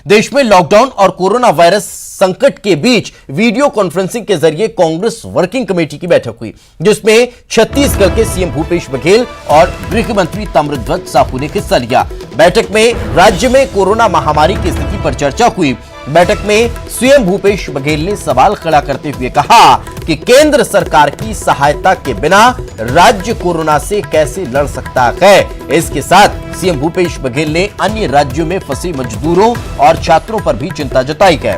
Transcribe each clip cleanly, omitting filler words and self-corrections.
देश में लॉकडाउन और कोरोना वायरस संकट के बीच वीडियो कॉन्फ्रेंसिंग के जरिए कांग्रेस वर्किंग कमेटी की बैठक हुई, जिसमें छत्तीसगढ़ के सीएम भूपेश बघेल और गृह मंत्री ताम्रध्वज साहू ने हिस्सा लिया। बैठक में राज्य में कोरोना महामारी की स्थिति पर चर्चा हुई। बैठक में सीएम भूपेश बघेल ने सवाल खड़ा करते हुए कहा कि केंद्र सरकार की सहायता के बिना राज्य कोरोना से कैसे लड़ सकता है। इसके साथ सीएम भूपेश बघेल ने अन्य राज्यों में फंसे मजदूरों और छात्रों पर भी चिंता जताई है।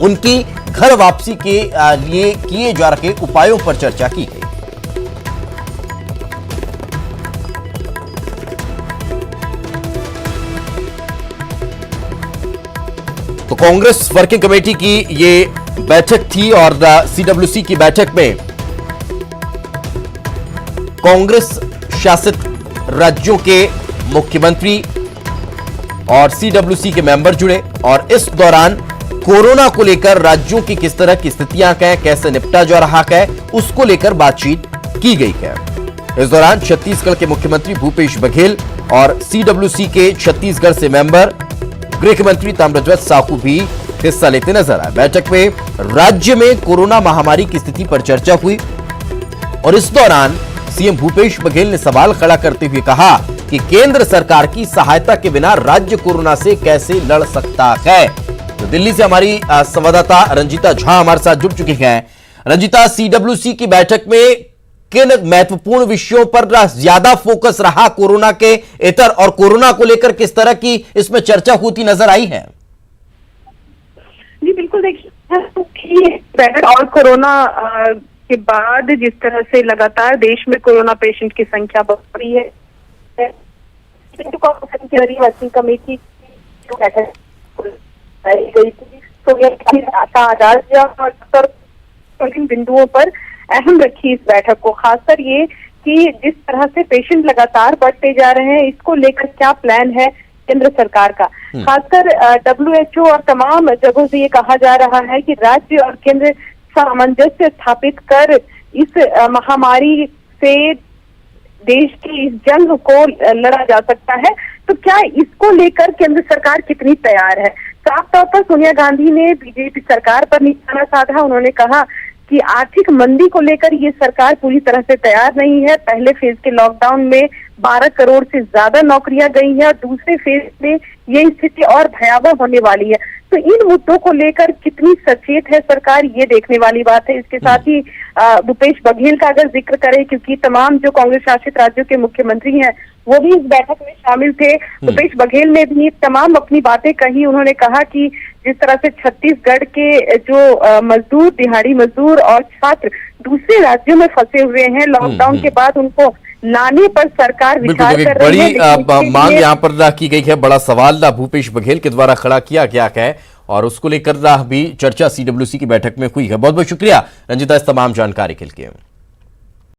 उनकी घर वापसी के लिए किए जा रहे उपायों पर चर्चा की गई। तो कांग्रेस वर्किंग कमेटी की ये बैठक थी और सीडब्ल्यूसी की बैठक में कांग्रेस शासित राज्यों के मुख्यमंत्री और सीडब्ल्यूसी के मेंबर जुड़े और इस दौरान कोरोना को लेकर राज्यों की किस तरह की स्थितियां हैं, कैसे निपटा जा रहा है, उसको लेकर बातचीत की गई है। इस दौरान छत्तीसगढ़ के मुख्यमंत्री भूपेश बघेल और सीडब्ल्यूसी के छत्तीसगढ़ से मेंबर गृह मंत्री ताम्रध्वज साहू भी हिस्सा लेते नजर आए। बैठक में राज्य में कोरोना महामारी की स्थिति पर चर्चा हुई और इस दौरान सीएम भूपेश बघेल ने सवाल खड़ा करते हुए कहा कि केंद्र सरकार की सहायता के बिना राज्य कोरोना से कैसे लड़ सकता है। तो दिल्ली से हमारी संवाददाता रंजीता झा हमारे साथ जुड़ चुकी हैं। रंजीता, सीडब्ल्यूसी की बैठक में किन महत्वपूर्ण विषयों पर ज्यादा फोकस रहा कोरोना के इतर और कोरोना को लेकर किस तरह की इसमें चर्चा होती नजर आई है? जी बिल्कुल, देखिए और कोरोना के बाद जिस तरह से लगातार देश में कोरोना पेशेंट की संख्या बढ़ रही है, वर्किंग कमेटी बैठक गई थी तो इन बिंदुओं पर अहम रखी इस बैठक को, खासकर ये कि जिस तरह से पेशेंट लगातार बढ़ते जा रहे हैं, इसको लेकर क्या प्लान है केंद्र सरकार का। खासकर WHO और तमाम जगहों से ये कहा जा रहा है कि राज्य और केंद्र सामंजस्य स्थापित कर इस महामारी से देश की इस जंग को लड़ा जा सकता है। तो क्या इसको लेकर केंद्र सरकार कितनी तैयार है? साफ तौर पर सोनिया गांधी ने बीजेपी सरकार पर निशाना साधा। उन्होंने कहा कि आर्थिक मंदी को लेकर ये सरकार पूरी तरह से तैयार नहीं है। पहले फेज के लॉकडाउन में 12 करोड़ से ज्यादा नौकरियां गई हैं और दूसरे फेज में ये स्थिति और भयावह होने वाली है। तो इन मुद्दों को लेकर कितनी सचेत है सरकार, ये देखने वाली बात है। इसके साथ ही भूपेश बघेल का अगर जिक्र करें, क्योंकि तमाम जो कांग्रेस शासित राज्यों के मुख्यमंत्री हैं वो भी इस बैठक में शामिल थे। भूपेश बघेल ने भी तमाम अपनी बातें कही। उन्होंने कहा कि जिस तरह से छत्तीसगढ़ के जो मजदूर, दिहाड़ी मजदूर और छात्र दूसरे राज्यों में फंसे हुए हैं, लॉकडाउन के बाद उनको लाने पर सरकार विचार कर रही है। बड़ी मांग यहाँ पर की गई है, बड़ा सवाल भूपेश बघेल के द्वारा खड़ा किया गया है और उसको लेकर भी चर्चा सीडब्ल्यूसी की बैठक में हुई है। बहुत बहुत शुक्रिया रंजिता इस तमाम जानकारी के लिए।